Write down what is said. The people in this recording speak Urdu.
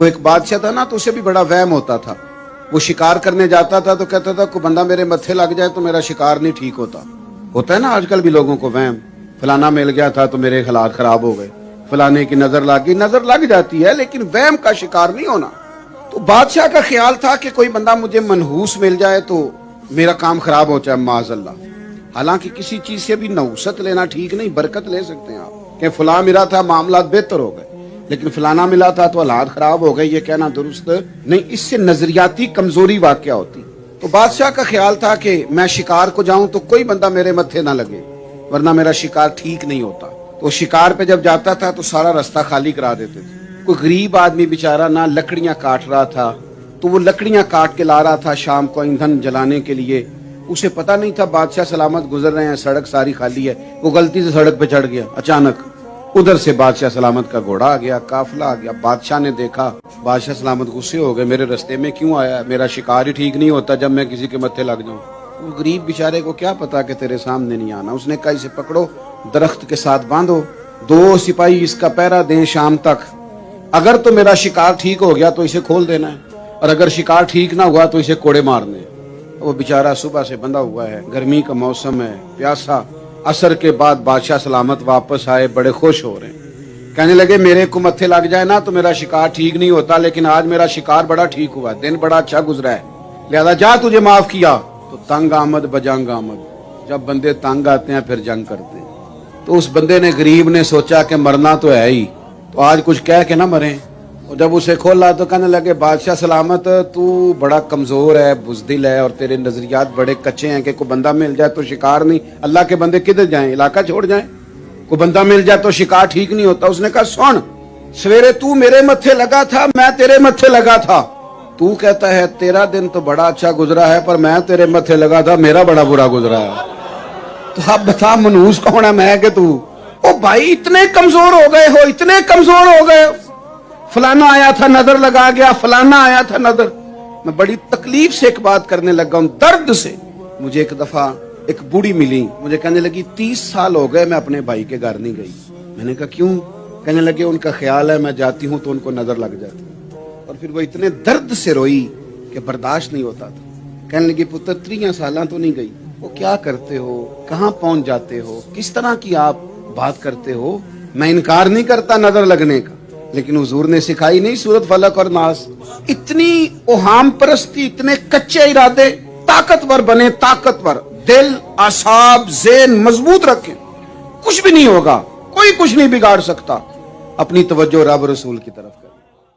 وہ ایک بادشاہ تھا نا، تو اسے بھی بڑا وہم ہوتا تھا۔ وہ شکار کرنے جاتا تھا تو کہتا تھا کوئی بندہ میرے متھے لگ جائے تو میرا شکار نہیں ٹھیک ہوتا ہے نا آج کل بھی لوگوں کو وہم، فلانا مل گیا تھا تو میرے حالات خراب ہو گئے، فلانے کی نظر لگ گئی۔ نظر لگ جاتی ہے لیکن وہم کا شکار نہیں ہونا۔ تو بادشاہ کا خیال تھا کہ کوئی بندہ مجھے منحوس مل جائے تو میرا کام خراب ہو جائے معاذ اللہ۔ حالانکہ کسی چیز سے بھی نحوست لینا ٹھیک نہیں، برکت لے سکتے ہیں آپ کہ فلاں ملا تھا معاملات بہتر ہو گئے، لیکن فلانا ملا تھا تو حالات خراب ہو گئے، یہ کہنا درست نہیں۔ اس سے نظریاتی کمزوری واقع ہوتی۔ تو بادشاہ کا خیال تھا کہ میں شکار کو جاؤں تو کوئی بندہ میرے متھے نہ لگے ورنہ میرا شکار ٹھیک نہیں ہوتا۔ تو شکار پہ جب جاتا تھا تو سارا رستہ خالی کرا دیتے تھے۔ کوئی غریب آدمی بیچارہ نہ لکڑیاں کاٹ رہا تھا تو وہ لکڑیاں کاٹ کے لا رہا تھا شام کو ایندھن جلانے کے لیے۔ اسے پتہ نہیں تھا بادشاہ سلامت گزر رہے ہیں، سڑک ساری خالی ہے، وہ غلطی سے سڑک پہ چڑھ گیا۔ اچانک ادھر سے بادشاہ سلامت کا گھوڑا آ گیا، قافلہ آ گیا۔ بادشاہ نے دیکھا، بادشاہ سلامت غصے ہو گئے، میرے رستے میں کیوں آیا؟ میرا شکار ہی ٹھیک نہیں ہوتا جب میں کسی کے متھے لگ جاؤں۔ وہ غریب بیچارے کو کیا پتا کہ تیرے سامنے نہیں آنا۔ اس نے کہا اسے پکڑو، درخت کے ساتھ باندھو، 2 سپاہی اس کا پہرا دیں شام تک۔ اگر تو میرا شکار ٹھیک ہو گیا تو اسے کھول دینا ہے، اور اگر شکار ٹھیک نہ ہوا تو اسے کوڑے مارنے۔ وہ بیچارہ صبح سے بندھا ہوا ہے، گرمی کا موسم ہے، پیاسا۔ عصر کے بعد بادشاہ سلامت واپس آئے، بڑے خوش ہو رہے ہیں، کہنے لگے میرے کو متھے لگ جائے نا تو میرا شکار ٹھیک نہیں ہوتا، لیکن آج میرا شکار بڑا ٹھیک ہوا، دن بڑا اچھا گزرا ہے، لہذا جا تجھے معاف کیا۔ تو تنگ آمد بجنگ آمد، جب بندے تنگ آتے ہیں پھر جنگ کرتے ہیں۔ تو اس بندے نے، غریب نے سوچا کہ مرنا تو ہے ہی، تو آج کچھ کہہ کے نہ مریں۔ اور جب اسے کھولا تو کہنے لگے بادشاہ سلامت تو بڑا کمزور ہے، بزدل ہے، اور تیرے نظریات بڑے کچے ہیں کہ کوئی بندہ مل جائے تو شکار نہیں۔ اللہ کے بندے کدھر جائیں؟ علاقہ چھوڑ جائیں؟ کوئی بندہ مل جائے تو شکار ٹھیک نہیں ہوتا۔ اس نے کہا سن، سویرے تو میرے متھے لگا تھا، میں تیرے متھے لگا تھا، تو کہتا ہے تیرا دن تو بڑا اچھا گزرا ہے، پر میں تیرے متھے لگا تھا، میرا بڑا برا گزرا ہے۔ تو اب بتا منحوس کون ہے، میں کہ تو؟ او بھائی اتنے کمزور ہو گئے ہو، اتنے کمزور ہو گئے ہو، فلانا آیا تھا نظر لگا گیا، فلانا آیا تھا نظر۔ میں بڑی تکلیف سے ایک بات کرنے لگا ہوں، درد سے۔ مجھے ایک دفعہ ایک بوڑھی ملی، مجھے کہنے لگی 30 سال ہو گئے میں اپنے بھائی کے گھر نہیں گئی۔ میں نے کہا کیوں؟ کہنے لگے ان کا خیال ہے میں جاتی ہوں تو ان کو نظر لگ جاتی۔ اور پھر وہ اتنے درد سے روئی کہ برداشت نہیں ہوتا تھا۔ کہنے لگی پتر 30 سالاں تو نہیں گئی، وہ کیا کرتے ہو، کہاں پہنچ جاتے ہو، کس طرح کی آپ بات کرتے ہو؟ میں انکار نہیں کرتا نظر لگنے کا، لیکن حضور نے سکھائی نہیں سورت فلق اور ناس؟ اتنی اوہام پرستی، اتنے کچے ارادے، طاقتور بنے، طاقتور دل، اعصاب، ذہن مضبوط رکھیں، کچھ بھی نہیں ہوگا، کوئی کچھ نہیں بگاڑ سکتا۔ اپنی توجہ رب رسول کی طرف